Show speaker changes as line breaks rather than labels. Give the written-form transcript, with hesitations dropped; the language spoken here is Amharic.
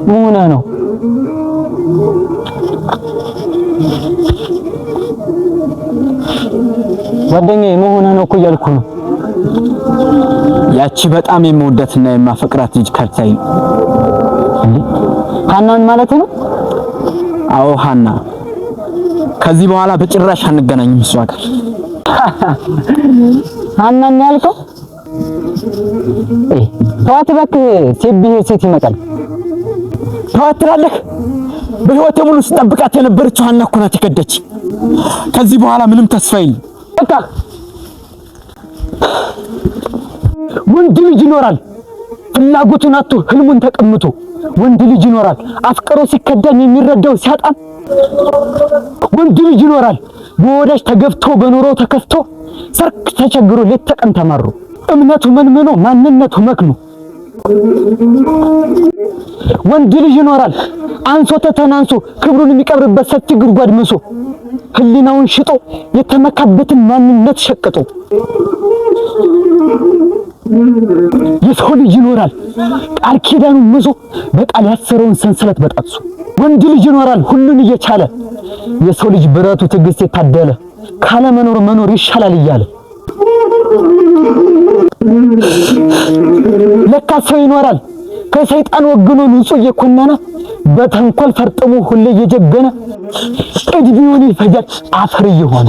ሙና ነው ጓደኛዬ መሆና ነው እኮ እያልኩ ነው።
ያቺ በጣም የምወዳትና የማፈቅራት ልጅ ከርታይ
ሀናን ማለት ነው?
አዎ ሀና። ከዚህ በኋላ በጭራሽ አንገናኝም እሷ ጋር።
ሀናን ያልከው? ተዋት እባክህ፣ ሴት ይመጣል።
ተዋት ትላለህ? በህይወቴ ሙሉ ስጠብቃት የነበረችው ሀና እኮ ናት የከዳች። ከዚህ በኋላ ምንም ተስፋ የለም።
በቃ ወንድ ልጅ ይኖራል ፍላጎቱን አጥቶ ህልሙን ተቀምጦ። ወንድ ልጅ ይኖራል አፍቅሮ ሲከዳም የሚረዳው ሲያጣም። ወንድ ልጅ ይኖራል በወዳጅ ተገፍቶ በኑሮ ተከፍቶ ሰርክ ተቸግሮ ሌት ተቀን ተማሩ። እምነቱ መንምኖ ማንነቱ መክኖ። ወንድ ልጅ ይኖራል አንሶ ተተናንሶ ክብሩን የሚቀብርበት ሰፊ ጉድጓድ ምሶ ህሊናውን ሽጦ የተመካበትን ማንነት ሸቅጦ። የሰው ልጅ ይኖራል ቃል ኪዳኑን ምሶ በቃል ያሰረውን ሰንሰለት በጣጥሶ። ወንድ ልጅ ይኖራል ሁሉን እየቻለ የሰው ልጅ ብረቱ ትዕግስት የታደለ ካለ መኖር ይሻላል እያለ። ለካ ሰው ይኖራል ከሰይጣን ወግኖ ንጹህ እየኮነነ በተንኮል ፈርጥሞ ሁሌ እየጀገነ እድሜውን ይፈጃል አፈር እየሆነ።